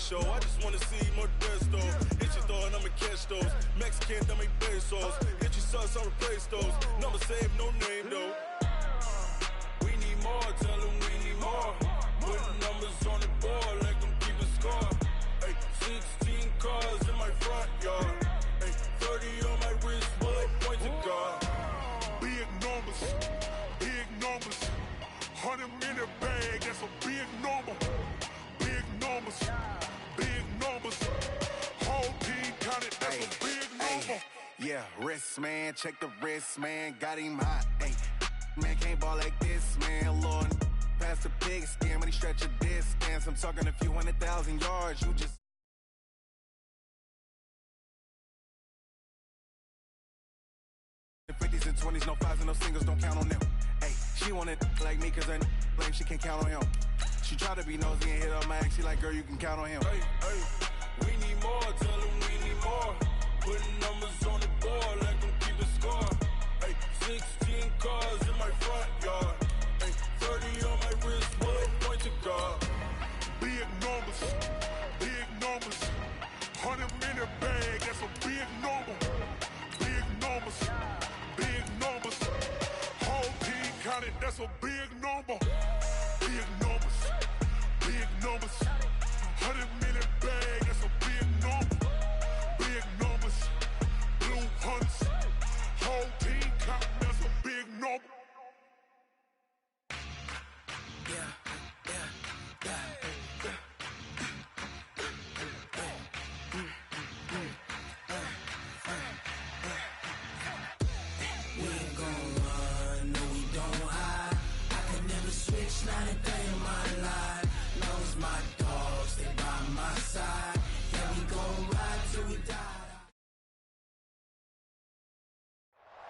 show. I just wanna see more desto. Hit your throw and I'ma catch those. Mexican, that make pesos. Hit your sauce, I'll replace those. Number save, no name though. We need more, tell them we need more. Putting numbers on the board like I'm keeping score. Ay, 16 cars in my front yard. Ay, 30 on my wrist, bullet point to God. Big numbers, big numbers. 100 in the bag, that's a big number. Big numbers, big numbers. Whole team counted, that's a big number. Yeah, wrist man, check the wrist man, got him hot. Ay, man can't ball like this, man. Lord, pass the pig skin, but he stretch a distance. I'm talking a few 100,000 yards. You just 50s and 20s, no fives and no singles, don't count on them. Hey, she wanted like me cause her blame she can't count on him. She tried to be nosy and hit up my ex. She like, girl, you can count on him. Hey, hey, we need more, tell them we need more. Putting numbers on the board like I'm keeping score. Hey, 16 cars in my front yard. Hey, 30 on my wrist, bullet point to God. Big numbers, big numbers. 100 in the bag, that's a big number. Big numbers, big numbers. Whole team counted, that's a big number. Big numbers, big numbers. 100 in the bag, that's a big number. Big numbers, blue hunts. Whole team counted, that's a big number.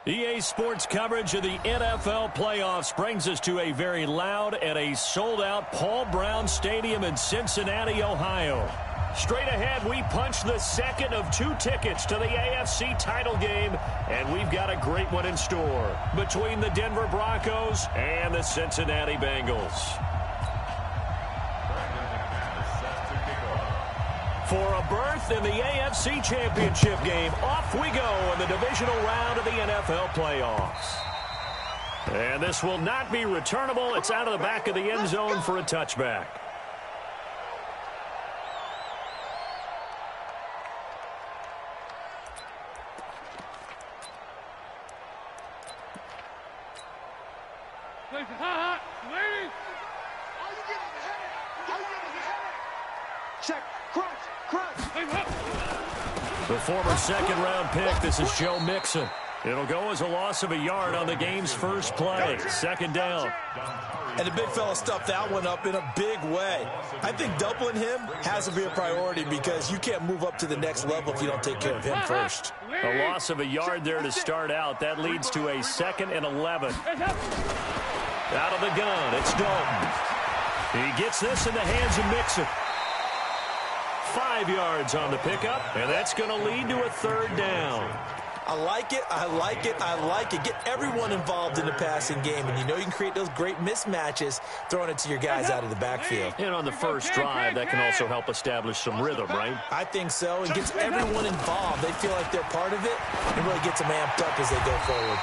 EA Sports coverage of the NFL playoffs brings us to a very loud and a sold-out Paul Brown Stadium in Cincinnati, Ohio. Straight ahead, we punch the second of 2 tickets to the AFC title game, and we've got a great one in store between the Denver Broncos and the Cincinnati Bengals. For a berth in the AFC Championship game, off we go in the divisional round of the NFL playoffs. And this will not be returnable. It's out of the back of the end zone for a touchback. Check, crunch. The former second-round pick, this is Joe Mixon. It'll go as a loss of a yard on the game's first play. Second down. And the big fella stuffed that one up in a big way. I think doubling him has to be a priority because you can't move up to the next level if you don't take care of him first. A loss of a yard there to start out. That leads to a 2nd and 11. Out of the gun, it's Dalton. He gets this in the hands of Mixon. 5 yards on the pickup, and that's going to lead to a 3rd down. I like it, I like it, I like it. Get everyone involved in the passing game, and you know you can create those great mismatches throwing it to your guys out of the backfield. And on the first drive, that can also help establish some rhythm, right? I think so, and gets everyone involved. They feel like they're part of it, and really gets them amped up as they go forward.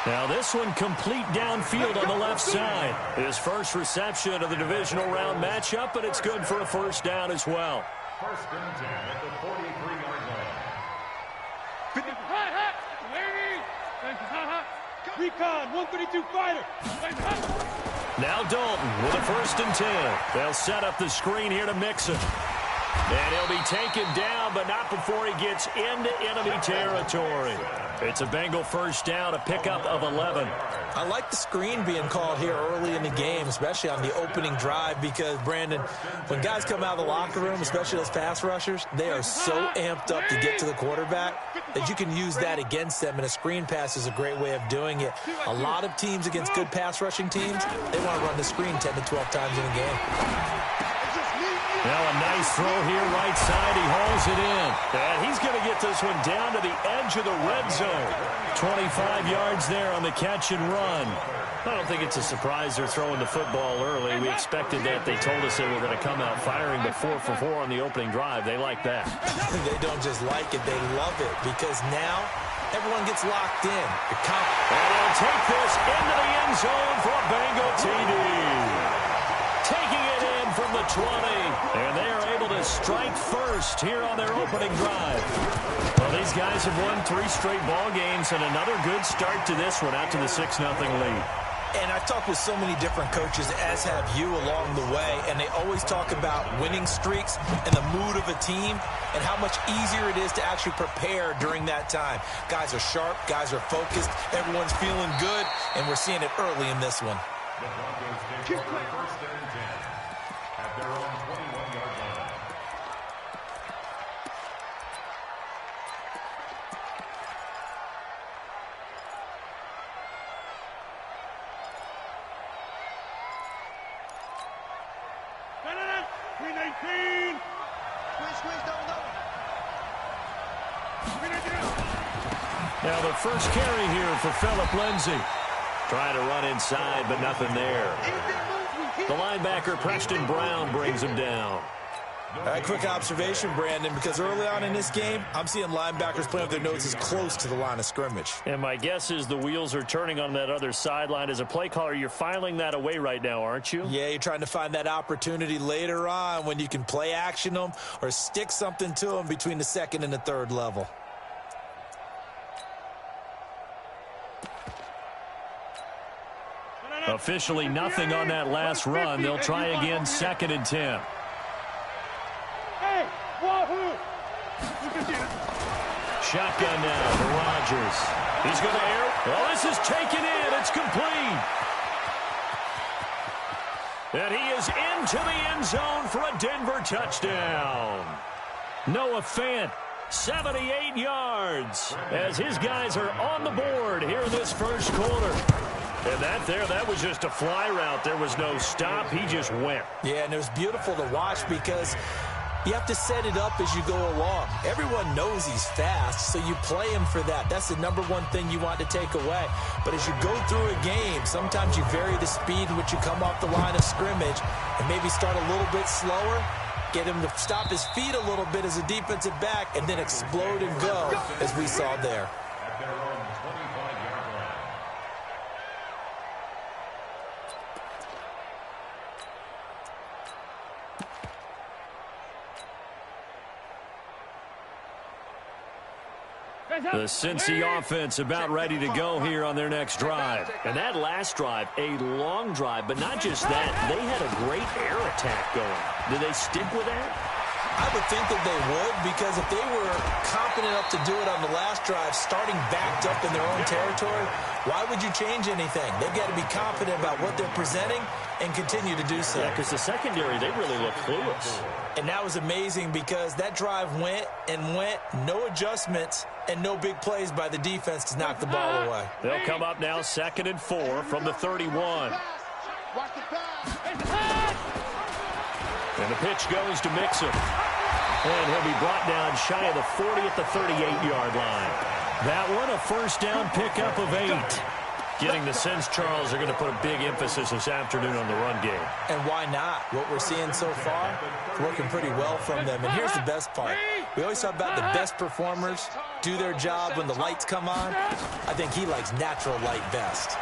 Now this one complete downfield on the left side. His first reception of the divisional round matchup, but it's good for a 1st down as well. 1st and 10 at the 43-yard line. Recon, 132 fighter. Now Dalton with a 1st and 10. They'll set up the screen here to Mixon. And he'll be taken down, but not before he gets into enemy territory. It's a Bengal 1st down, a pickup of 11. I like the screen being called here early in the game, especially on the opening drive, because, Brandon, when guys come out of the locker room, especially those pass rushers, they are so amped up to get to the quarterback that you can use that against them, and a screen pass is a great way of doing it. A lot of teams against good pass rushing teams, they want to run the screen 10 to 12 times in a game. Now a Nice throw here, right side. He hauls it in. And he's going to get this one down to the edge of the red zone. 25 yards there on the catch and run. I don't think it's a surprise they're throwing the football early. We expected that. They told us they were going to come out firing the 4 for 4 on the opening drive. They like that. They don't just like it, they love it, because now everyone gets locked in. And they'll take this into the end zone for a Bengal TD. Taking it in from the 20. And they are able to strike first here on their opening drive. Well, these guys have won 3 straight ball games and another good start to this one out to the 6-0 lead. And I've talked with so many different coaches, as have you, along the way, and they always talk about winning streaks and the mood of a team and how much easier it is to actually prepare during that time. Guys are sharp, guys are focused, everyone's feeling good, and we're seeing it early in this one. The Broncos take over first and 10 at their own 21-yard line. Now the first carry here for Phillip Lindsay. Trying to run inside, but nothing there. The linebacker, Preston Brown, brings him down. All right, quick observation, Brandon, because early on in this game, I'm seeing linebackers playing with their noses close to the line of scrimmage. And my guess is the wheels are turning on that other sideline. As a play caller, you're filing that away right now, aren't you? Yeah, you're trying to find that opportunity later on when you can play action them or stick something to them between the second and the third level. Officially nothing on that last run. They'll try again, 2nd and 10. Shotgun now for Rodgers. He's going to air. Oh, this is taken in. It's complete. And he is into the end zone for a Denver touchdown. Noah Fant, 78 yards, as his guys are on the board here in this first quarter. And that was just a fly route. There was no stop. He just went. Yeah, and it was beautiful to watch because you have to set it up as you go along. Everyone knows he's fast, so you play him for that. That's the #1 thing you want to take away. But as you go through a game, sometimes you vary the speed in which you come off the line of scrimmage and maybe start a little bit slower, get him to stop his feet a little bit as a defensive back, and then explode and go, as we saw there. At their own 25-yard line. The Cincy offense about ready to go here on their next drive. And that last drive, a long drive, but not just that. They had a great air attack going. Did they stick with that? I would think that they would, because if they were confident enough to do it on the last drive, starting backed up in their own territory, why would you change anything? They've got to be confident about what they're presenting and continue to do so. Yeah, because the secondary, they really look clueless. And that was amazing because that drive went and went, no adjustments, and no big plays by the defense to knock the ball away. They'll come up now 2nd and 4 from the 31. And the pitch goes to Mixon. And he'll be brought down shy of the 40 at the 38-yard line. That one, a first down pickup of 8. Getting the sense, Charles, they're going to put a big emphasis this afternoon on the run game. And why not? What we're seeing so far, working pretty well from them. And here's the best part. We always talk about the best performers do their job when the lights come on. I think he likes natural light best.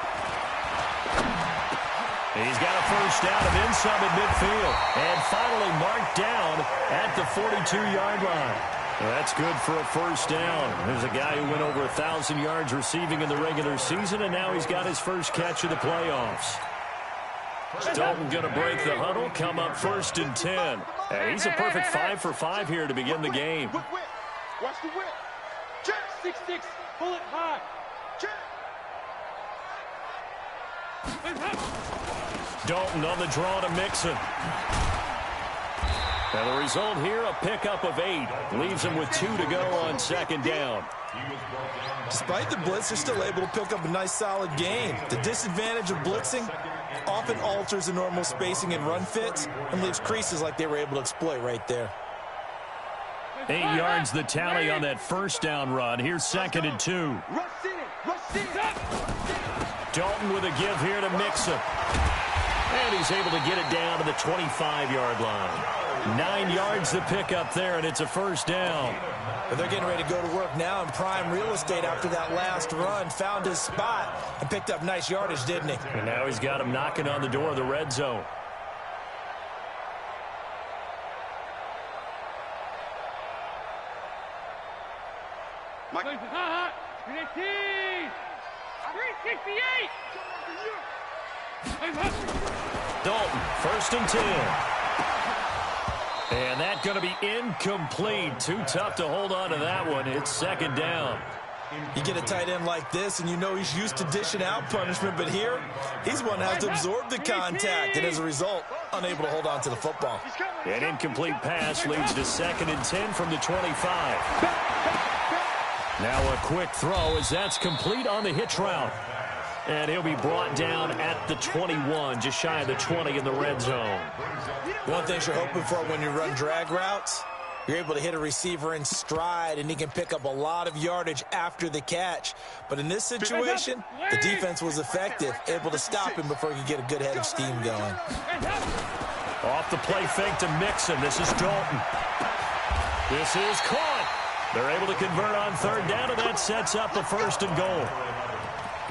He's got a first down and then some at midfield. And finally marked down at the 42-yard line. Well, that's good for a first down. There's a guy who went over 1,000 yards receiving in the regular season, and now he's got his first catch of the playoffs. Dalton going to break the huddle, come up 1st and 10. And he's a perfect 5 for 5 here to begin the game. Watch the whip. 6-6, pull it high. Dalton on the draw to Mixon. And the result here, a pickup of 8. Leaves him with 2 to go on 2nd down. Despite the blitz, they're still able to pick up a nice solid gain. The disadvantage of blitzing often alters the normal spacing and run fits and leaves creases like they were able to exploit right there. 8 yards the tally on that first down run. Here's 2nd and 2. Dalton with a give here to Mixon. And he's able to get it down to the 25-yard line. 9 yards to pick up there, and it's a first down. But they're getting ready to go to work now in prime real estate after that last run. Found his spot and picked up nice yardage, didn't he? And now he's got him knocking on the door of the red zone. Mike. 368. Dalton, 1st and 10. And that's going to be incomplete. Too tough to hold on to that one. It's 2nd down. You get a tight end like this, and you know he's used to dishing out punishment, but here, he's one that has to absorb the contact, and as a result, unable to hold on to the football. An incomplete pass leads to 2nd and 10 from the 25. Now a quick throw as that's complete on the hitch route. And he'll be brought down at the 21, just shy of the 20 in the red zone. One thing you're hoping for when you run drag routes, you're able to hit a receiver in stride, and he can pick up a lot of yardage after the catch. But in this situation, the defense was effective, able to stop him before he could get a good head of steam going. Off the play fake to Mixon. This is Dalton. This is caught. They're able to convert on 3rd down, and that sets up a 1st and goal.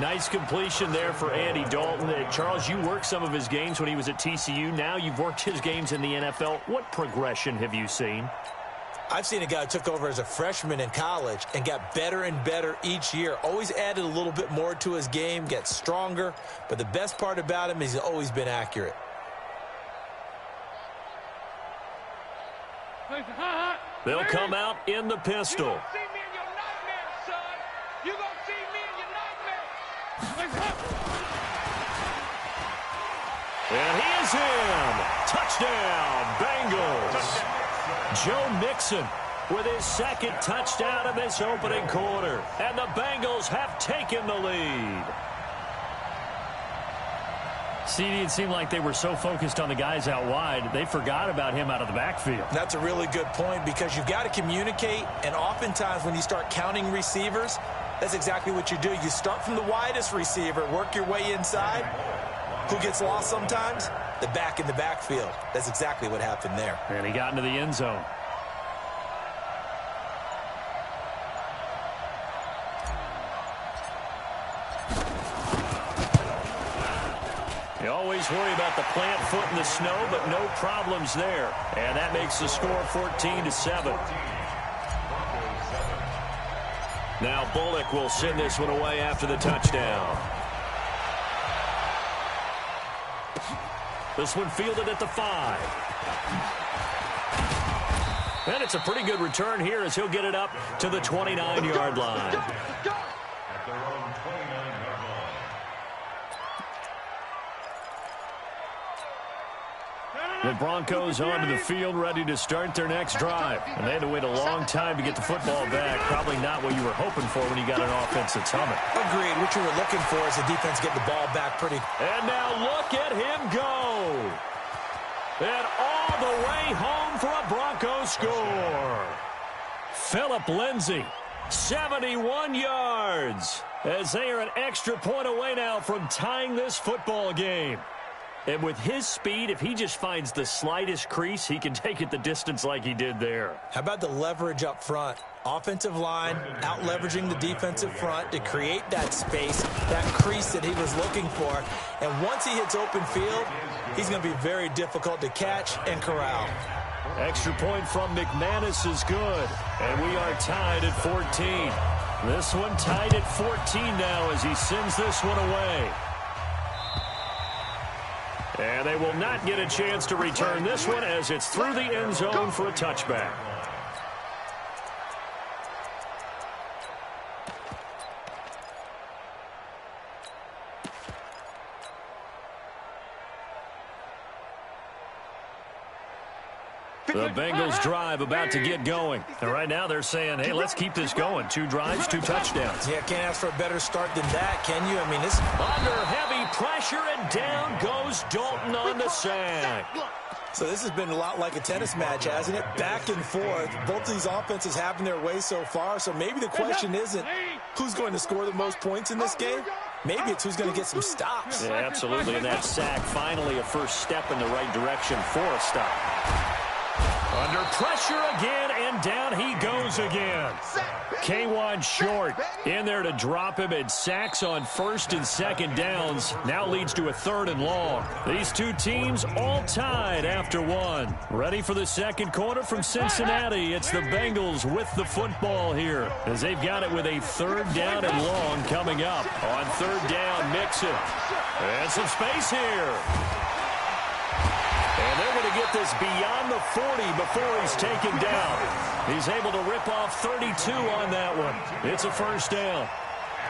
Nice completion there for Andy Dalton. Charles, you worked some of his games when he was at TCU. Now you've worked his games in the NFL. What progression have you seen? I've seen a guy who took over as a freshman in college and got better and better each year. Always added a little bit more to his game, gets stronger. But the best part about him is he's always been accurate. They'll come out in the pistol. And he is in. Touchdown, Bengals. Joe Mixon with his 2nd touchdown in this opening quarter. And the Bengals have taken the lead. CD, it seemed like they were so focused on the guys out wide, they forgot about him out of the backfield. That's a really good point because you've got to communicate, and oftentimes when you start counting receivers, that's exactly what you do. You start from the widest receiver, work your way inside. Who gets lost sometimes? The back in the backfield. That's exactly what happened there. And he got into the end zone. You always worry about the plant foot in the snow, but no problems there. And that makes the score 14-7. Now Bullock will send this one away after the touchdown. This one fielded at the 5. And it's a pretty good return here as he'll get it up to the 29-yard line. The Broncos onto the field, ready to start their next drive. And they had to wait a long time to get the football back. Probably not what you were hoping for when you got an offense that's humming. Agreed. What you were looking for is the defense get the ball back pretty. And now look at him go. And all the way home for a Broncos score. Phillip Lindsay, 71 yards. As they are an extra point away now from tying this football game. And with his speed, if he just finds the slightest crease, he can take it the distance like he did there. How about the leverage up front? Offensive line out-leveraging the defensive front to create that space, that crease that he was looking for. And once he hits open field, he's going to be very difficult to catch and corral. Extra point from McManus is good. And we are tied at 14. This one tied at 14 now as he sends this one away. And they will not get a chance to return this one as it's through the end zone for a touchback. The Bengals drive about to get going. And right now they're saying, hey, let's keep this going. 2 drives, 2 touchdowns. Yeah, can't ask for a better start than that, can you? I mean, this... Under heavy pressure, and down goes Dalton on the sack. So this has been a lot like a tennis match, hasn't it? Back and forth. Both of these offenses having their way so far. So maybe the question isn't who's going to score the most points in this game. Maybe it's who's going to get some stops. Yeah, absolutely. And that sack, finally a first step in the right direction for a stop. Under pressure again, and down he goes again. K1 short in there to drop him, and sacks on 1st and 2nd downs. Now leads to a 3rd and long. These two teams all tied after 1. Ready for the second quarter from Cincinnati. It's the Bengals with the football here, as they've got it with a 3rd down and long coming up. On 3rd down, Mixon. And some space here. And they're going to get this beyond the 40 before he's taken down. He's able to rip off 32 on that one. It's a 1st down.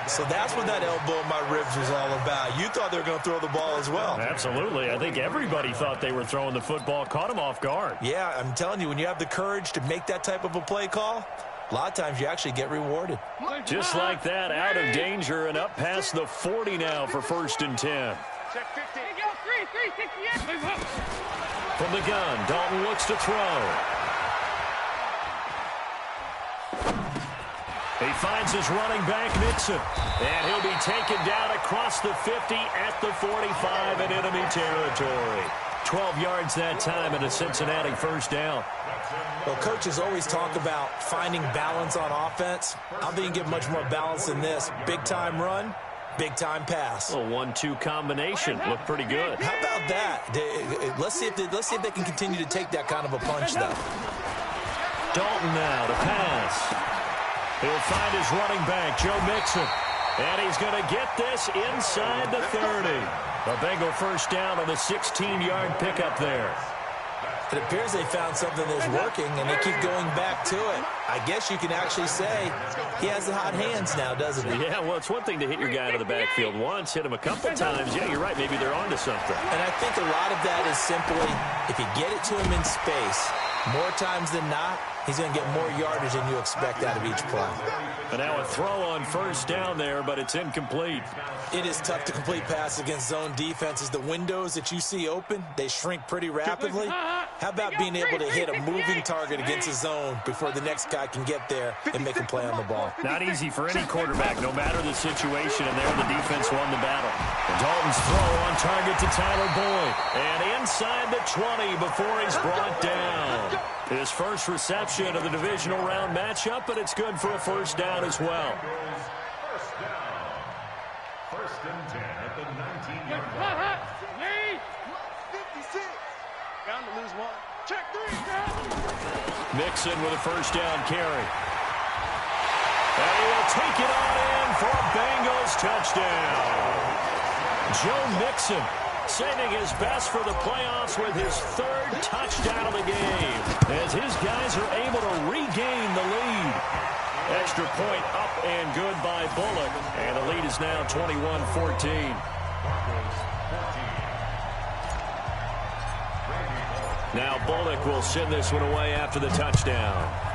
So that's what that elbow in my ribs was all about. You thought they were going to throw the ball as well. Absolutely. I think everybody thought they were throwing the football. Caught him off guard. Yeah, I'm telling you, when you have the courage to make that type of a play call, a lot of times you actually get rewarded. Just like that, out of danger and up past the 40 now for 1st and 10. From the gun, Dalton looks to throw. He finds his running back, Mixon. And he'll be taken down across the 50 at the 45 in enemy territory. 12 yards that time and a Cincinnati 1st down. Well, coaches always talk about finding balance on offense. I don't think you can get much more balance than this. Big-time run. Big-time pass. A 1-2 combination. Looked pretty good. How about that? Let's see if they can continue to take that kind of a punch, though. Dalton now to pass. He'll find his running back, Joe Mixon. And he's going to get this inside the 30. A Bengal 1st down on the 16-yard pickup there. It appears they found something that's working, and they keep going back to it. I guess you can actually say he has the hot hands now, doesn't he? Yeah, well, it's one thing to hit your guy out of the backfield once, hit him a couple times. Yeah, you're right. Maybe they're onto something. And I think a lot of that is simply if you get it to him in space, more times than not, he's going to get more yardage than you expect out of each play. And now a throw on 1st down there, but it's incomplete. It is tough to complete passes against zone defenses. The windows that you see open, they shrink pretty rapidly. How about being able to hit a moving target against a zone before the next guy can get there and make a play on the ball? Not easy for any quarterback, no matter the situation, and there the defense won the battle. And Dalton's throw on target to Tyler Boyd. And inside the 20 before he's brought down. His first reception of the divisional round matchup, but it's good for a 1st down as well. 1st down. 1st and 10 at the 19-yard line. Bound to lose 1. Check 3. Mixon with a 1st down carry. And he will take it on in for a Bengals touchdown. Joe Mixon saving his best for the playoffs with his 3rd touchdown of the game, as his guys are able to regain the lead. Extra point up and good by Bullock, and the lead is now 21-14. Now Bullock will send this one away after the touchdown.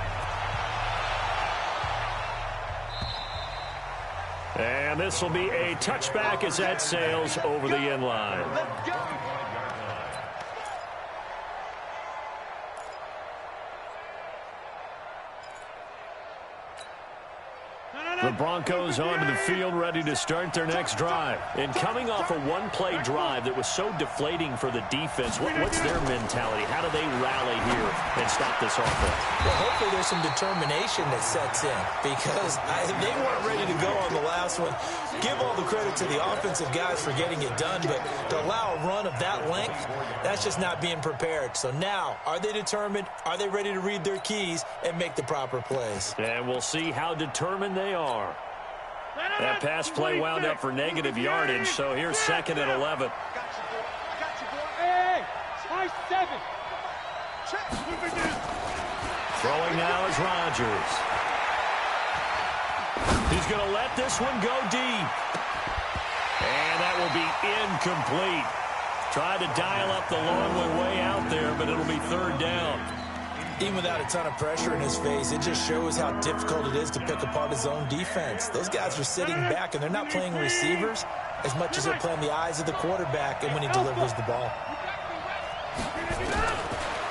And this will be a touchback as that sails over the end line. The Broncos onto the field, ready to start their next drive. And coming off a one-play drive that was so deflating for the defense, what's their mentality? How do they rally here and stop this offense? Well, hopefully there's some determination that sets in, because they weren't ready to go on the last one. Give all the credit to the offensive guys for getting it done, but to allow a run of that length, that's just not being prepared. So now, are they determined? Are they ready to read their keys and make the proper plays? And we'll see how determined they are. That pass play wound up for negative yardage, so here's 2nd and 11. Hey, 7. Throwing now is Rodgers. He's going to let this one go deep. And that will be incomplete. Tried to dial up the long one way out there, but it'll be 3rd down. Even without a ton of pressure in his face, it just shows how difficult it is to pick apart his own defense. Those guys are sitting back, and they're not playing receivers as much as they're playing the eyes of the quarterback and when he delivers the ball.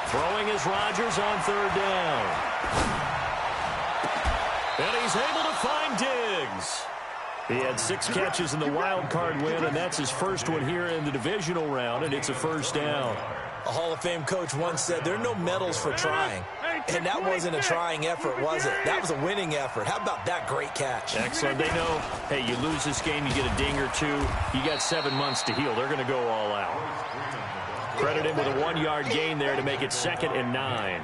Throwing is Rodgers on third down. And he's able to find Diggs. He had 6 catches in the wild card win, and that's his first one here in the divisional round, and it's a first down. A Hall of Fame coach once said, there are no medals for trying. And that wasn't a trying effort, was it? That was a winning effort. How about that great catch? Excellent. They know, hey, you lose this game, you get a ding or 2. You got 7 months to heal. They're going to go all out. Credit him with a 1-yard gain there to make it 2nd and 9.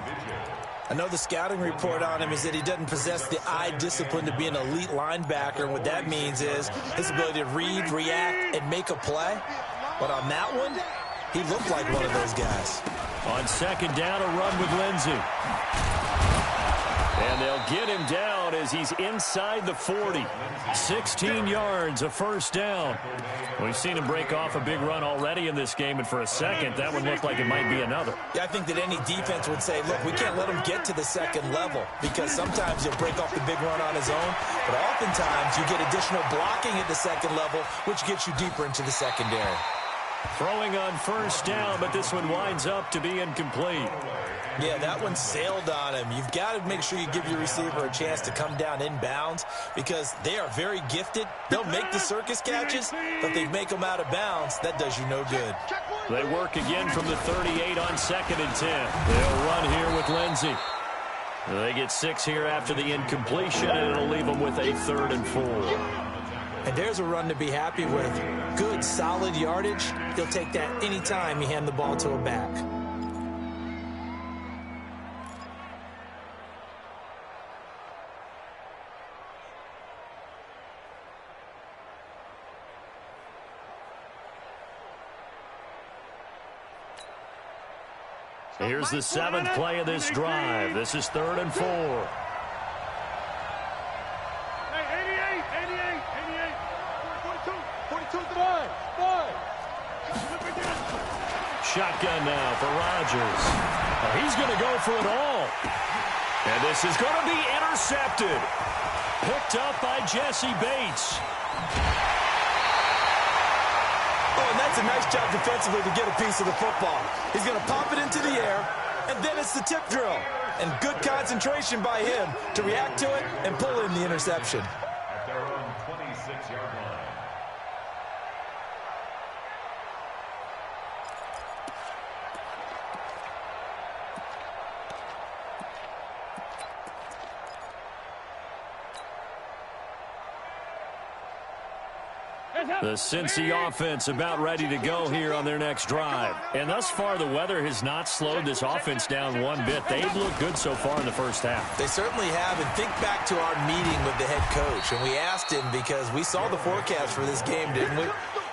I know the scouting report on him is that he doesn't possess the eye discipline to be an elite linebacker. And what that means is his ability to read, react, and make a play. But on that one, he looked like one of those guys. On 2nd down, a run with Lindsey. And they'll get him down as he's inside the 40. 16 yards, a first down. We've seen him break off a big run already in this game, and for a second, that one looked like it might be another. Yeah, I think that any defense would say, look, we can't let him get to the 2nd level, because sometimes he'll break off the big run on his own, but oftentimes you get additional blocking at the 2nd level, which gets you deeper into the secondary. Throwing on first down, but this one winds up to be incomplete. Yeah, that one sailed on him. You've got to make sure you give your receiver a chance to come down inbounds because they are very gifted. They'll make the circus catches, but if they make them out of bounds, that does you no good. They work again from the 38 on 2nd and 10. They'll run here with Lindsey. They get 6 here after the incompletion, and it'll leave them with a 3rd and 4. And there's a run to be happy with. Good, solid yardage. He'll take that anytime you hand the ball to a back. Here's the 7th play of this drive. This is 3rd and 4. Shotgun now for Rodgers. He's going to go for it all. And this is going to be intercepted. Picked up by Jesse Bates. Oh, and that's a nice job defensively to get a piece of the football. He's going to pop it into the air, and then it's the tip drill. And good concentration by him to react to it and pull in the interception. At their own 26-yard line. The Cincy offense about ready to go here on their next drive. And thus far, the weather has not slowed this offense down one bit. They've looked good so far in the first half. They certainly have. And think back to our meeting with the head coach. And we asked him because we saw the forecast for this game, didn't we?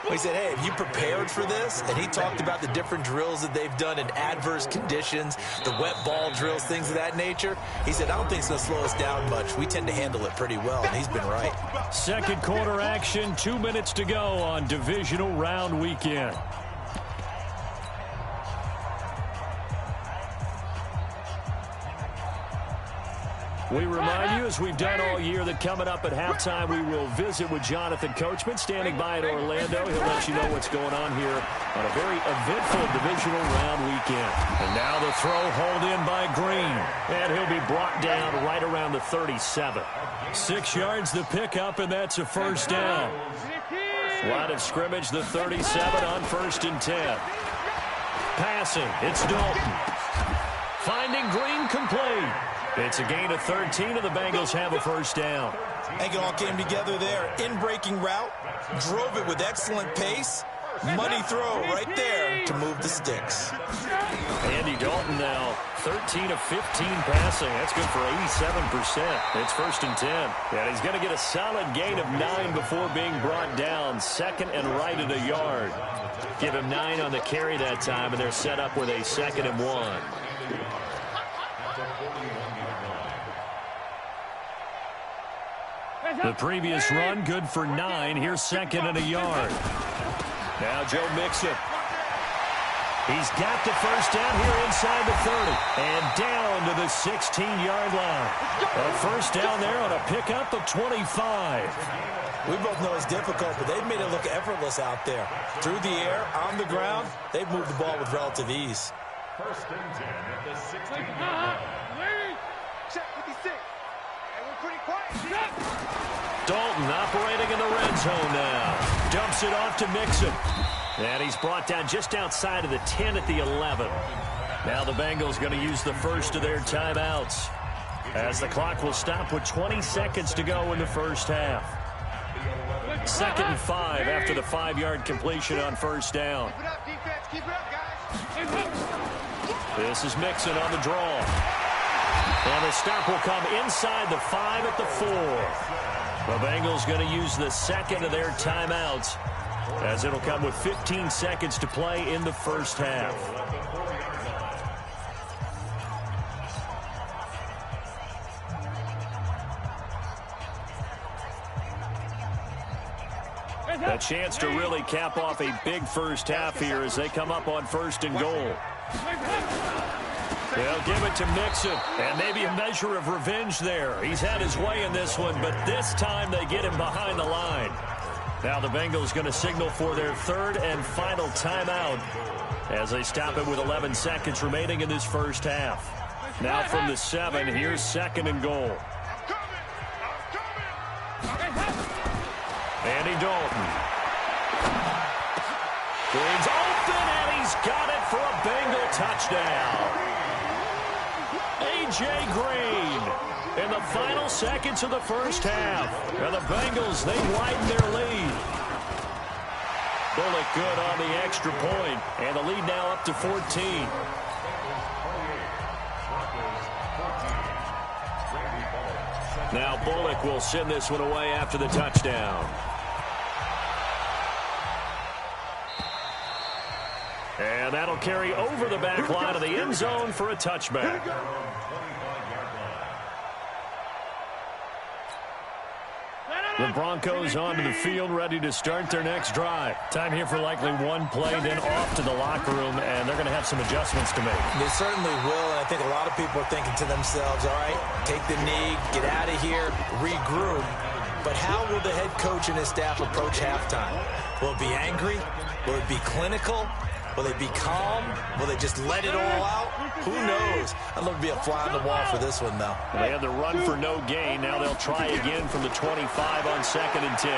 We said, hey, have you prepared for this? And he talked about the different drills that they've done in adverse conditions, the wet ball drills, things of that nature. He said, I don't think it's going to slow us down much. We tend to handle it pretty well, and he's been right. 2nd quarter action, 2 minutes to go on divisional round weekend. We remind you, as we've done all year, that coming up at halftime, we will visit with Jonathan Coachman, standing by at Orlando. He'll let you know what's going on here on a very eventful divisional round weekend. And now the throw hauled in by Green. And he'll be brought down right around the 37. 6 yards the pickup, and that's a first down. Line of scrimmage, the 37 on 1st and 10. Passing, it's Dalton. Finding Green complete. It's a gain of 13, and the Bengals have a first down. I think it all came together there. In-breaking route, drove it with excellent pace. Money throw right there to move the sticks. Andy Dalton now 13 of 15 passing. That's good for 87%. It's 1st and 10. And he's going to get a solid gain of 9 before being brought down. 2nd and right at a yard. Give him 9 on the carry that time, and they're set up with a 2nd and 1. The previous run, good for 9. Here's 2nd and a yard. Now Joe Mixon. He's got the first down here inside the 30. And down own to the 16-yard line. A first down there on a pickup of 25. We both know it's difficult, but they've made it look effortless out there. Through the air, on the ground, they've moved the ball with relative ease. First and 10 at the 16-yard line. Check 56. And we're pretty quiet. Dalton operating in the red zone now. Dumps it off to Mixon. And he's brought down just outside of the 10 at the 11. Now the Bengals going to use the first of their timeouts, as the clock will stop with 20 seconds to go in the first half. 2nd and 5 after the 5-yard completion on first down. Keep it up, defense. Keep it up, guys. This is Mixon on the draw. And the stop will come inside the 5 at the 4. The Bengals going to use the second of their timeouts, as it'll come with 15 seconds to play in the first half. A chance to really cap off a big first half here as they come up on 1st and goal. They'll give it to Mixon, and maybe a measure of revenge there. He's had his way in this one, but this time they get him behind the line. Now the Bengals going to signal for their 3rd and final timeout as they stop it with 11 seconds remaining in this first half. Now from the 7, here's 2nd and goal. Andy Dalton. Green's open, and he's got it for a Bengal touchdown. A.J. Green in the final seconds of the first half. And the Bengals, they widen their lead. Bullock good on the extra point, and the lead now up to 14. Now Bullock will send this one away after the touchdown. And that'll carry over the back line of the end zone for a touchback. The Broncos onto the field, ready to start their next drive. Time here for likely one play, then off to the locker room, and they're going to have some adjustments to make. They certainly will, and I think a lot of people are thinking to themselves, all right, take the knee, get out of here, regroup. But how will the head coach and his staff approach halftime? Will it be angry? Will it be clinical? Will they be calm? Will they just let it all out? Who knows? I'd love to be a fly on the wall for this one, though. They had the run for no gain. Now they'll try again from the 25 on 2nd and 10.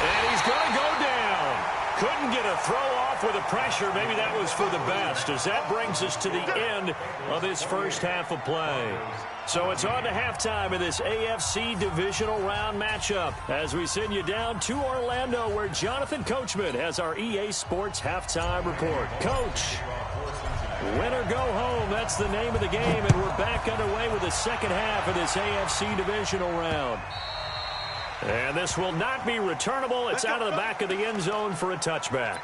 And he's going to go down. Couldn't get a throw off with the pressure. Maybe that was for the best, as that brings us to the end of this first half of play. So it's on to halftime of this AFC divisional round matchup as we send you down to Orlando, where Jonathan Coachman has our EA Sports halftime report. Coach, win or go home, that's the name of the game, and we're back underway with the second half of this AFC divisional round. And this will not be returnable. It's out of the back of the end zone for a touchback.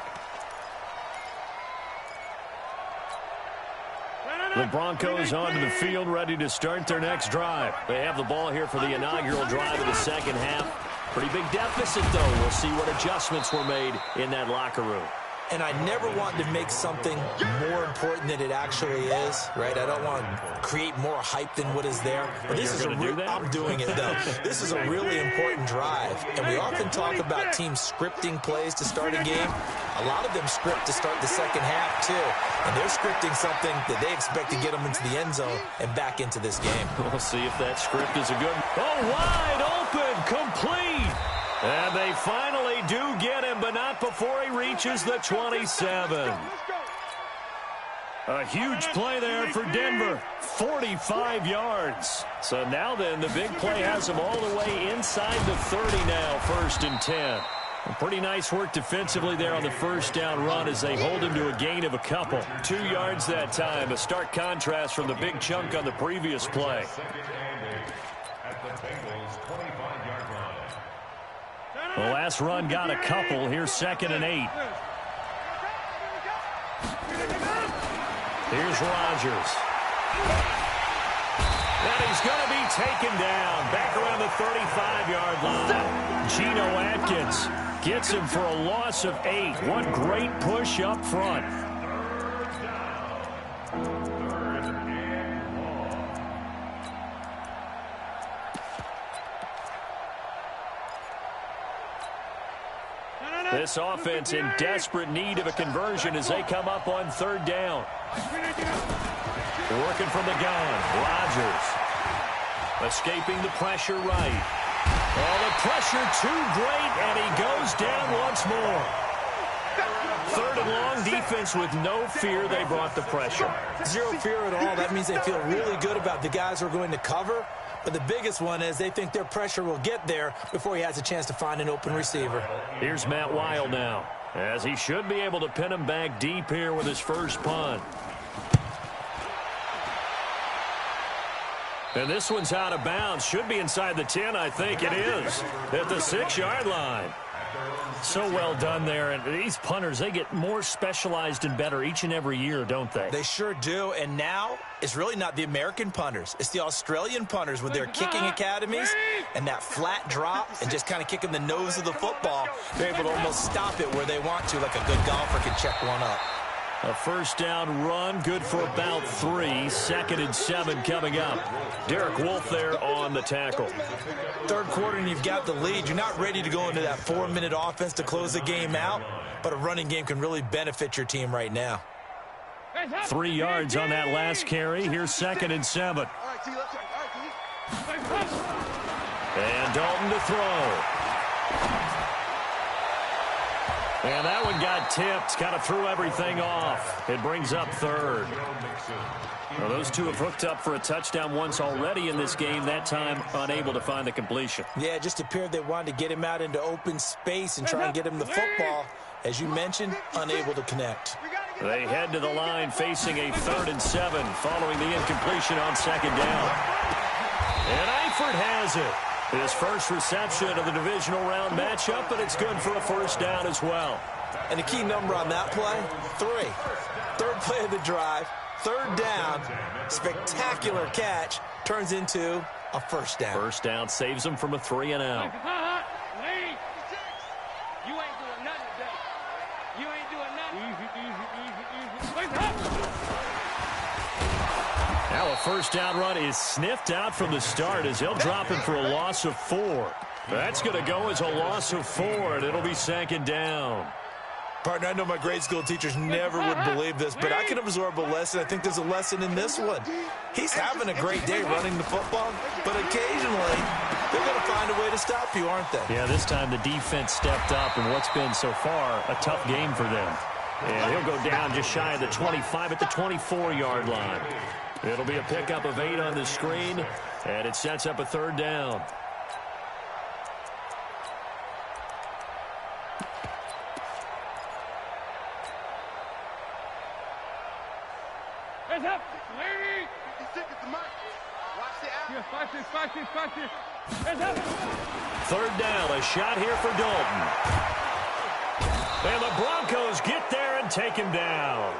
The Broncos onto the field, ready to start their next drive. They have the ball here for the inaugural drive of the second half. Pretty big deficit, though. We'll see what adjustments were made in that locker room. And I never want to make something more important than it actually is, right? I don't want to create more hype than what is there. But this is I'm doing it, though. This is a really important drive. And we often talk about teams scripting plays to start a game. A lot of them script to start the second half, too. And they're scripting something that they expect to get them into the end zone and back into this game. We'll see if that script is a good... Oh, wide open, complete. And they finally do get him, but not before he reaches the 27. A huge play there for Denver, 45 yards. So now then, the big play has him all the way inside the 30 now, 1st and 10. Pretty nice work defensively there on the first down run as they hold him to a gain of a couple. 2 yards that time, a stark contrast from the big chunk on the previous play. The last run got a couple. Here's 2nd and 8. Here's Rodgers. And he's going to be taken down. Back around the 35-yard line. Geno Atkins gets him for a loss of 8. One great push up front. This offense in desperate need of a conversion as they come up on third down. Working from the gun, Rodgers. Escaping the pressure right. Oh, the pressure too great, and he goes down once more. Third and long, defense with no fear. They brought the pressure. Zero fear at all. That means they feel really good about the guys who are going to cover. But the biggest one is they think their pressure will get there before he has a chance to find an open receiver. Here's Matt Weil now, as he should be able to pin him back deep here with his first punt. And this one's out of bounds. Should be inside the 10, I think it is. At the 6-yard line. So well done there. And these punters, they get more specialized and better each and every year, don't they? They sure do. And now it's really not the American punters. It's the Australian punters with their kicking academies and that flat drop and just kind of kicking the nose of the football. They're able to almost stop it where they want to, like a good golfer can check one up. A first down run, good for about 3. 2nd and 7 coming up. Derek Wolfe there on the tackle. Third quarter and you've got the lead. You're not ready to go into that 4-minute offense to close the game out, but a running game can really benefit your team right now. 3 yards on that last carry. Here's 2nd and 7. And Dalton to throw. And that one got tipped, kind of threw everything off. It brings up third. Well, those two have hooked up for a touchdown once already in this game, that time unable to find the completion. Yeah, it just appeared they wanted to get him out into open space and try and get him the football. As you mentioned, unable to connect. They head to the line facing a 3rd and 7 following the incompletion on 2nd down. And Eifert has it. His first reception of the divisional round matchup, but it's good for a first down as well. And the key number on that play, 3. Third play of the drive, 3rd down, spectacular catch, turns into a first down. First down saves them from a 3 and out. You ain't doing nothing today. You ain't doing nothing. Now a first down run is sniffed out from the start as they'll drop him for a loss of 4. That's going to go as a loss of 4, and it'll be 2nd down. Partner, I know my grade school teachers never would believe this, but I can absorb a lesson. I think there's a lesson in this one. He's having a great day running the football, but occasionally they're going to find a way to stop you, aren't they? Yeah, this time the defense stepped up in what's been so far a tough game for them. And he'll go down just shy of the 25 at the 24-yard line. It'll be a pickup of 8 on the screen, and it sets up a 3rd down. Hands up, lady. 56 is the mark. Watch the out. Yeah, 5-6. Hands up. 3rd down, a shot here for Dalton. And the Broncos get there and take him down.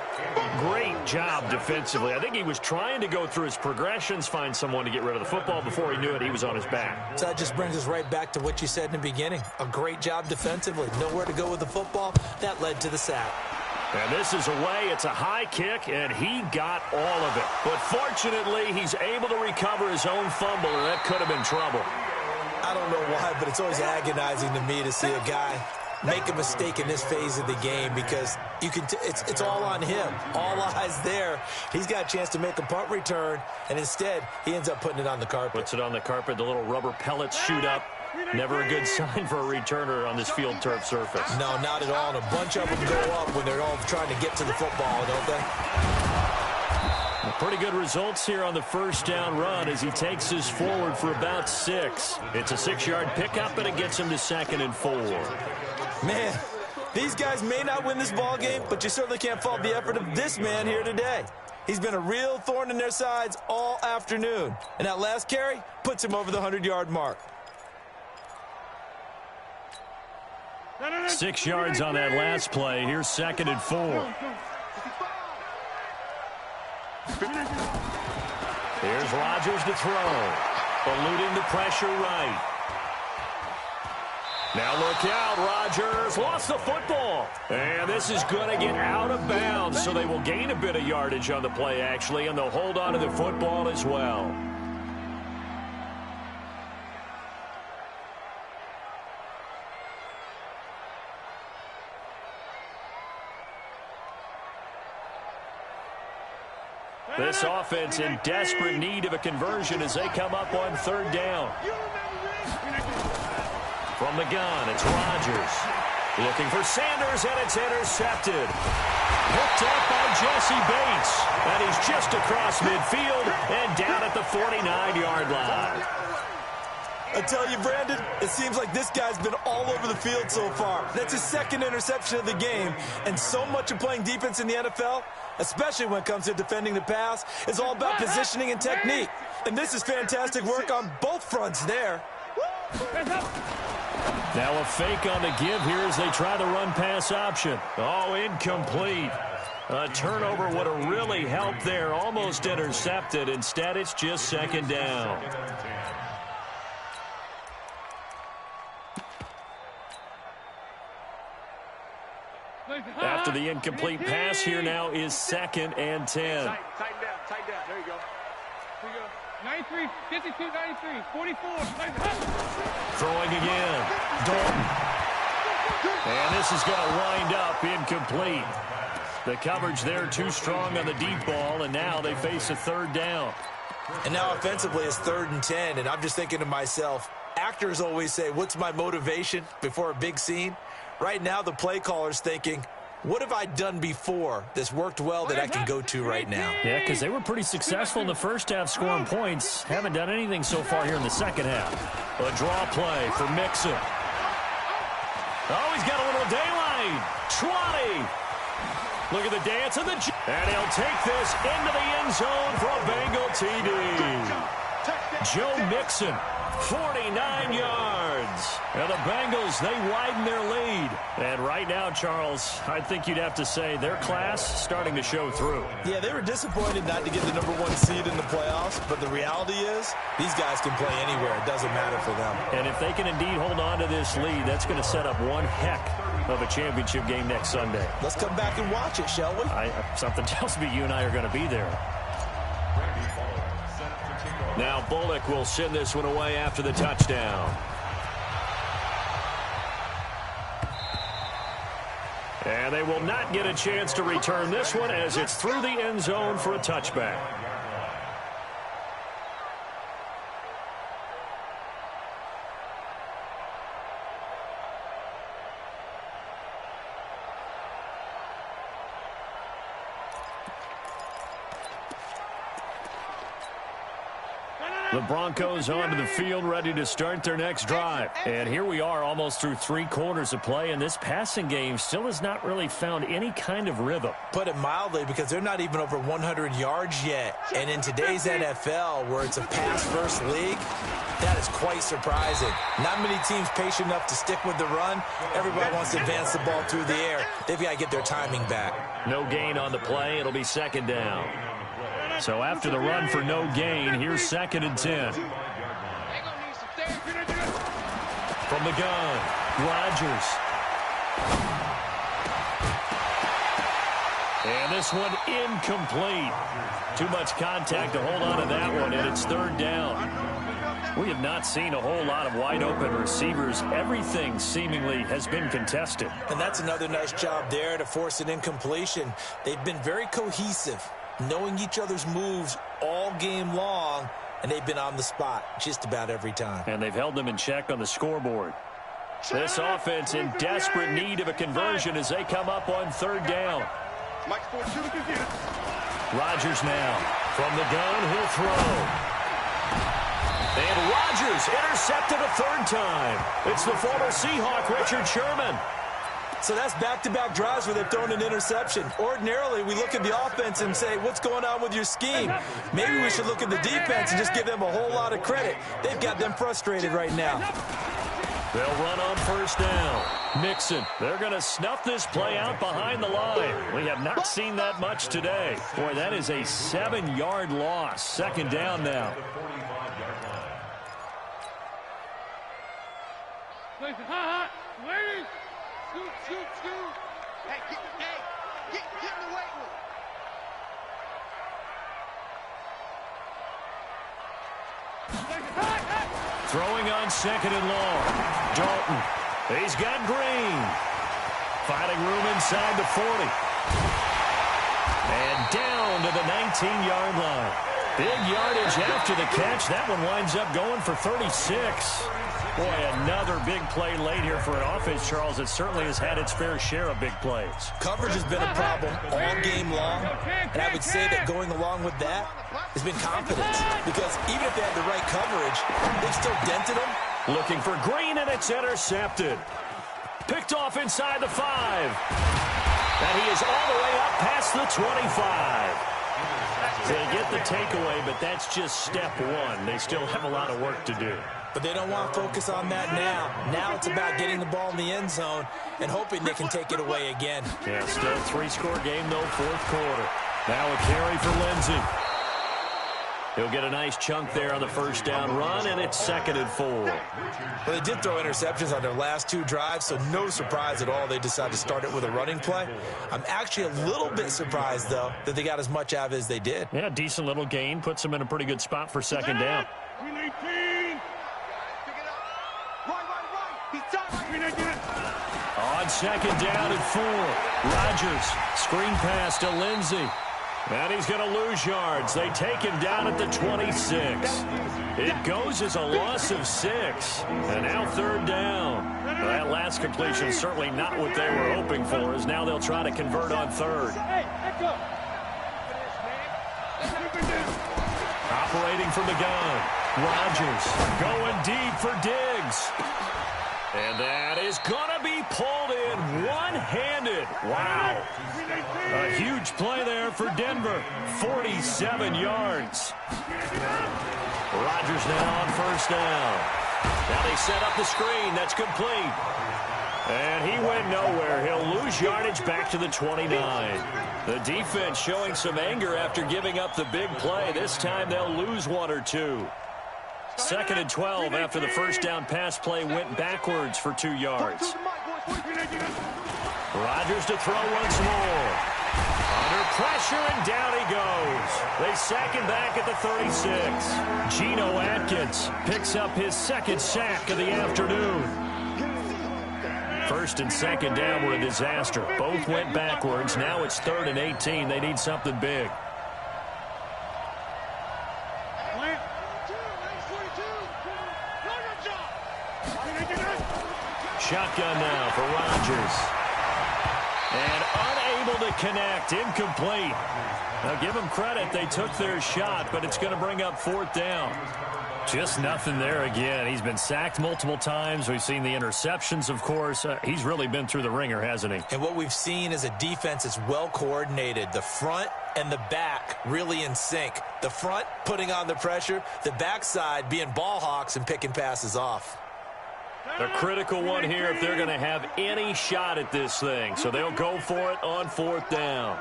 Great job defensively. I think he was trying to go through his progressions, find someone to get rid of the football. Before he knew it, he was on his back. So that just brings us right back to what you said in the beginning. A great job defensively. Nowhere to go with the football. That led to the sack. And this is away. It's a high kick, and he got all of it. But fortunately, he's able to recover his own fumble, and that could have been trouble. I don't know why, but it's always agonizing to me to see a guy make a mistake in this phase of the game because you can it's all on him. All eyes there. He's got a chance to make a punt return, and instead he ends up putting it on the carpet. Puts it on the carpet. The little rubber pellets shoot up. Never a good sign for a returner on this field turf surface. No, not at all. And a bunch of them go up when they're all trying to get to the football, don't they? Pretty good results here on the first down run as he takes us forward for about 6. It's a 6-yard pickup, and it gets him to 2nd and 4. Man, these guys may not win this ball game, but you certainly can't fault the effort of this man here today. He's been a real thorn in their sides all afternoon. And that last carry puts him over the 100-yard mark. 6 yards on that last play. Here's 2nd and 4. Here's Rodgers to throw. Eluding the pressure right. Now look out, Rodgers lost the football. And this is going to get out of bounds, so they will gain a bit of yardage on the play, actually, and they'll hold on to the football as well. This offense in desperate need of a conversion as they come up on third down. From the gun, it's Rodgers. Looking for Sanders, and it's intercepted. Picked up by Jesse Bates. And he's just across midfield and down at the 49-yard line. I tell you, Brandon, it seems like this guy's been all over the field so far. That's his second interception of the game. And so much of playing defense in the NFL, especially when it comes to defending the pass, is all about positioning and technique. And this is fantastic work on both fronts there. Now a fake on the give here as they try the run-pass option. Oh, incomplete. A turnover would have really helped there. Almost intercepted. Instead, it's just second down. After the incomplete pass, here now is 2nd and 10. Tighten down. There you go. 93, 52, 93, 44. Throwing again. Dalton. And this is going to wind up incomplete. The coverage there too strong on the deep ball, and now they face a third down. And now offensively it's 3rd and 10, and I'm just thinking to myself, actors always say, what's my motivation before a big scene? Right now the play caller's thinking, what have I done before that's worked well that I can go to right now? Yeah, because they were pretty successful in the first half scoring points. Haven't done anything so far here in the second half. A draw play for Mixon. Oh, he's got a little daylight. Trotty. Look at the dance of the... And he'll take this into the end zone for a Bengal TD. Joe Mixon, 49 yards. And the Bengals, they widen their lead. And right now, Charles, I think you'd have to say their class starting to show through. Yeah, they were disappointed not to get the #1 seed in the playoffs, but the reality is these guys can play anywhere. It doesn't matter for them. And if they can indeed hold on to this lead, that's going to set up one heck of a championship game next Sunday. Let's come back and watch it, shall we? Something tells me you and I are going to be there. Now Bullock will send this one away after the touchdown. And they will not get a chance to return this one as it's through the end zone for a touchback. The Broncos onto the field, ready to start their next drive. And here we are almost through 3 quarters of play, and this passing game still has not really found any kind of rhythm. Put it mildly, because they're not even over 100 yards yet. And in today's NFL, where it's a pass-first league, that is quite surprising. Not many teams patient enough to stick with the run. Everybody wants to advance the ball through the air. They've got to get their timing back. No gain on the play. It'll be second down. So after the run for no gain, here's 2nd and 10. From the gun, Rodgers. And this one incomplete. Too much contact to hold on to that one, and it's 3rd down. We have not seen a whole lot of wide-open receivers. Everything seemingly has been contested. And that's another nice job there to force an incompletion. They've been very cohesive, knowing each other's moves all game long, and they've been on the spot just about every time. And they've held them in check on the scoreboard. This offense in desperate need of a conversion as they come up on 3rd down. Rodgers now. From the gun, he'll throw. And Rodgers intercepted a 3rd time. It's the former Seahawk, Richard Sherman. So that's back-to-back drives where they've thrown an interception. Ordinarily, we look at the offense and say, what's going on with your scheme? Maybe we should look at the defense and just give them a whole lot of credit. They've got them frustrated right now. They'll run on 1st down. Mixon, they're going to snuff this play out behind the line. We have not seen that much today. Boy, that is a 7-yard loss. 2nd down now. Ladies, scoot. Hey, get in the weight room. Throwing on 2nd and long. Dalton. He's got Green. Finding room inside the 40. And down to the 19-yard line. Big yardage after the catch. That one winds up going for 36. Boy, another big play late here for an offense, Charles, that certainly has had its fair share of big plays. Coverage has been a problem all game long, and I would say that going along with that has been confidence, because even if they had the right coverage, they've still dented them. Looking for Green, and it's intercepted. Picked off inside the 5. And he is all the way up past the 25. They get the takeaway, but that's just step one. They still have a lot of work to do. But they don't want to focus on that now. Now it's about getting the ball in the end zone and hoping they can take it away again. Yeah, still a 3-score game, though, fourth quarter. Now a carry for Lindsey. He'll get a nice chunk there on the first down run, and it's 2nd and 4. Well, they did throw interceptions on their last 2 drives, so no surprise at all they decided to start it with a running play. I'm actually a little bit surprised, though, that they got as much out of it as they did. Yeah, decent little gain. Puts them in a pretty good spot for 2nd down. On 2nd down and 4. Rodgers, screen pass to Lindsey. And he's going to lose yards. They take him down at the 26. It goes as a loss of 6. And now 3rd down. Well, that last completion certainly not what they were hoping for, as now they'll try to convert on 3rd. Operating from the gun. Rodgers going deep for Diggs. And that is going to be pulled in one-handed. Wow. A huge play there for Denver. 47 yards. Rodgers now on 1st down. Now they set up the screen. That's complete. And he went nowhere. He'll lose yardage back to the 29. The defense showing some anger after giving up the big play. This time they'll lose 1 or 2. 2nd and 12 after the first down pass play went backwards for 2 yards. Rodgers to throw once more. Under pressure, and down he goes. They sack him back at the 36. Geno Atkins picks up his 2nd sack of the afternoon. 1st and 2nd down were a disaster. Both went backwards. Now it's 3rd and 18. They need something big. Shotgun now for Rodgers. And unable to connect. Incomplete. Now give them credit. They took their shot, but it's going to bring up 4th down. Just nothing there again. He's been sacked multiple times. We've seen the interceptions, of course. He's really been through the ringer, hasn't he? And what we've seen is a defense that's well coordinated. The front and the back really in sync. The front putting on the pressure. The backside being ball hawks and picking passes off. A critical one here if they're going to have any shot at this thing. So they'll go for it on 4th down.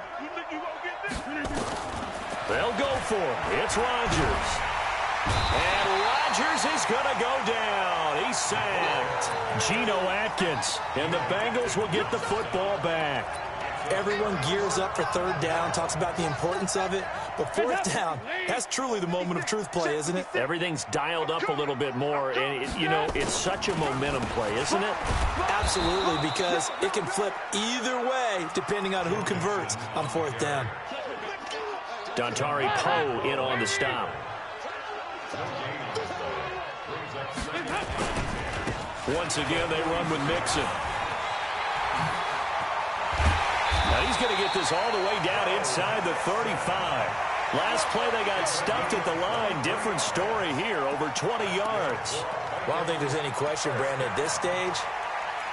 They'll go for it. It's Rodgers. And Rodgers is going to go down. He's sacked. Geno Atkins. And the Bengals will get the football back. Everyone gears up for 3rd down, talks about the importance of it. But 4th down, that's truly the moment of truth play, isn't it? Everything's dialed up a little bit more. And, it's such a momentum play, isn't it? Absolutely, because it can flip either way depending on who converts on 4th down. Dontari Poe in on the stop. Once again, they run with Mixon. Now he's going to get this all the way down inside the 35. Last play, they got stuffed at the line. Different story here, over 20 yards. Well, I don't think there's any question, Brandon, at this stage,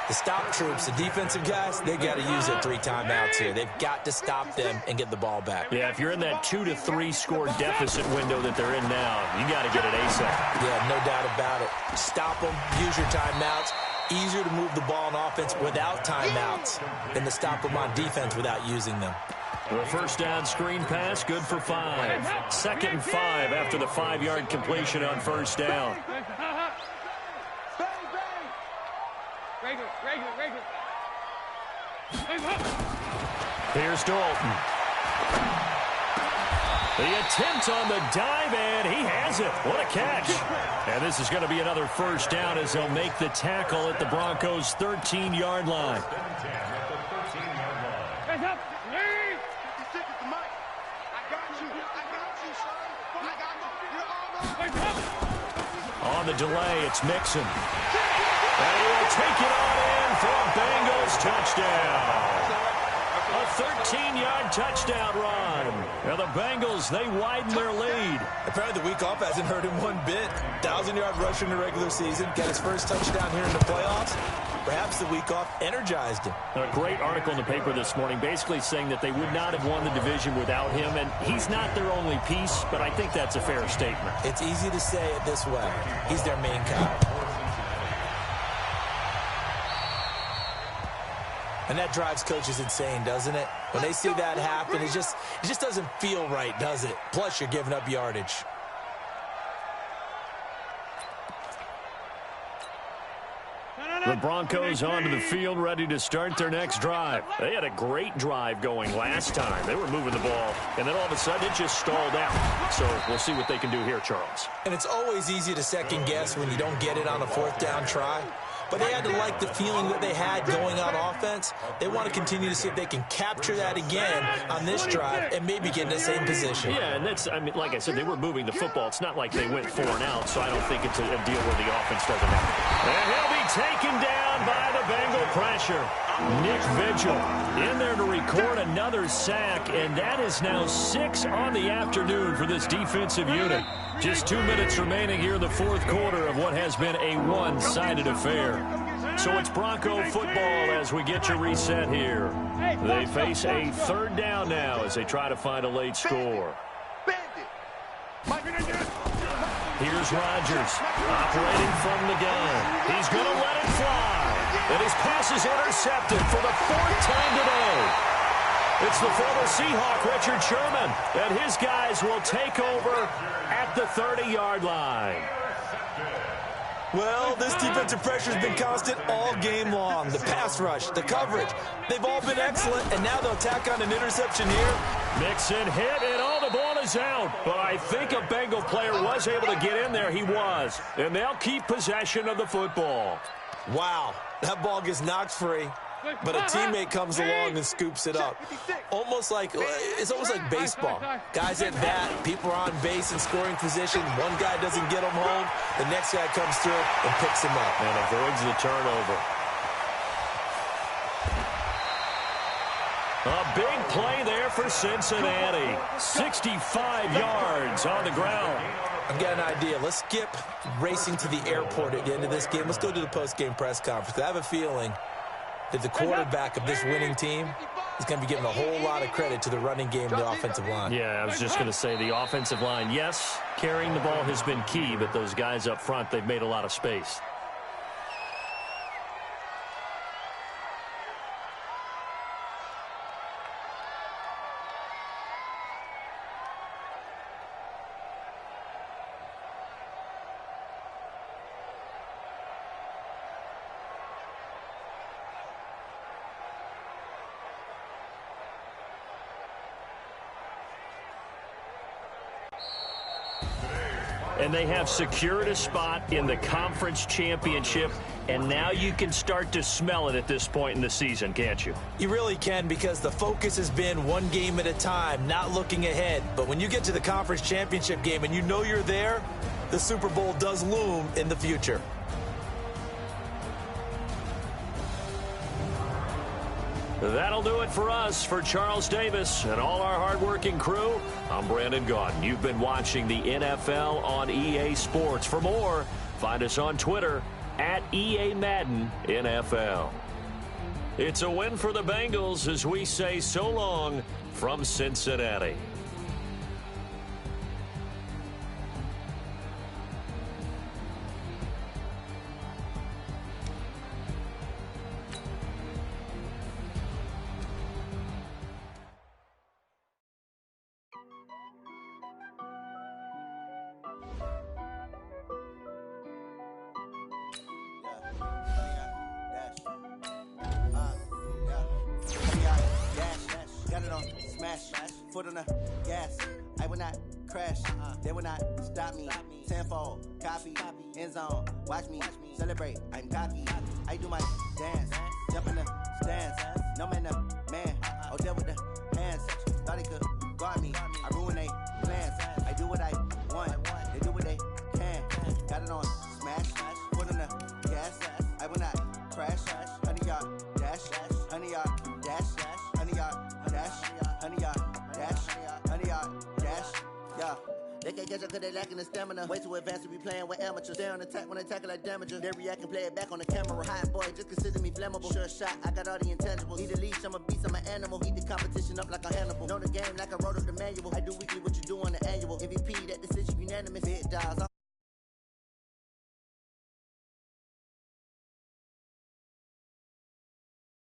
the stop troops, the defensive guys, they've got to use their 3 timeouts here. They've got to stop them and get the ball back. Yeah, if you're in that 2 to 3 score deficit window that they're in now, you got to get it ASAP. Yeah, no doubt about it. Stop them, use your timeouts. Easier to move the ball on offense without timeouts than to stop them on defense without using them. The first down screen pass, good for 5. 2nd and 5 after the 5-yard completion on 1st down. Here's Dalton. The attempt on the dive, and he has it. What a catch. And this is going to be another first down as they'll make the tackle at the Broncos' 13-yard line. On the delay, it's Mixon. And he will take it on in for a Bengals touchdown. A 13-yard touchdown run. And the Bengals, they widen their lead. Apparently the week off hasn't hurt him one bit. 1,000-yard rusher in the regular season. Got his first touchdown here in the playoffs. Perhaps the week off energized him. A great article in the paper this morning basically saying that they would not have won the division without him. And he's not their only piece, but I think that's a fair statement. It's easy to say it this way. He's their main guy. And that drives coaches insane, doesn't it? When they see that happen, it just doesn't feel right, does it? Plus, you're giving up yardage. The Broncos onto the field, ready to start their next drive. They had a great drive going last time. They were moving the ball, and then all of a sudden it just stalled out. So we'll see what they can do here, Charles. And it's always easy to second guess when you don't get it on a fourth down try. But they had to like the feeling that they had going on offense. They want to continue to see if they can capture that again on this drive and maybe get in the same position. Yeah, and that's, I mean, like I said, they were moving the football. It's not like they went 4 and out, so I don't think it's a deal where the offense doesn't have it. And he'll be taken down by the Bengal pressure. Nick Vigil in there to record another sack, and that is now 6 on the afternoon for this defensive unit. Just 2 minutes remaining here in the fourth quarter of what has been a one-sided affair. So it's Bronco football as we get you reset here. They face a third down now as they try to find a late score. Here's Rodgers operating from the gun. He's going to let it fly. And his pass is intercepted for the 4th time today. It's the former Seahawk, Richard Sherman, and his guys will take over at the 30-yard line. Well, this defensive pressure has been constant all game long. The pass rush, the coverage, they've all been excellent, and now they'll tack on an interception here. Mixon hit, and all the ball is out. But I think a Bengal player was able to get in there. He was. And they'll keep possession of the football. Wow, that ball gets knocked free. But a teammate comes along and scoops it up. It's almost like baseball. Guys at bat, people are on base in scoring position. One guy doesn't get him home. The next guy comes through and picks him up. And avoids the turnover. A big play there for Cincinnati. 65 yards on the ground. I've got an idea. Let's skip racing to the airport at the end of this game. Let's go to the post-game press conference. I have a feeling that the quarterback of this winning team is going to be giving a whole lot of credit to the running game and the offensive line. Yeah, I was just going to say the offensive line, yes, carrying the ball has been key, but those guys up front, they've made a lot of space. And they have secured a spot in the conference championship, and now you can start to smell it at this point in the season, can't you? You really can, because the focus has been one game at a time, not looking ahead. But when you get to the conference championship game and you know you're there, the Super Bowl does loom in the future. That'll do it for us. For Charles Davis and all our hardworking crew, I'm Brandon Gaudin. You've been watching the NFL on EA Sports. For more, find us on Twitter at EA Madden NFL. It's a win for the Bengals as we say so long from Cincinnati. Foot on the gas, I will not crash, they will not stop me. Tenfold, copy, end zone, watch me celebrate. I'm cocky, I do my dance, jump in the stands, no man, the man, oh, deal with the hands. Thought he could guard me, I ruin they plans. I do what I want, they do what they catch up cause they lacking the stamina. Way too advanced to be playing with amateurs. Stay on attack when they tackle like damager. They react and play it back on the camera. Hot boy, just consider me flammable. Sure shot, I got all the intangibles. Need a leash, I'm a beast, I'm an animal. Heat the competition up like a Hannibal. Know the game like I wrote up the manual. I do weekly with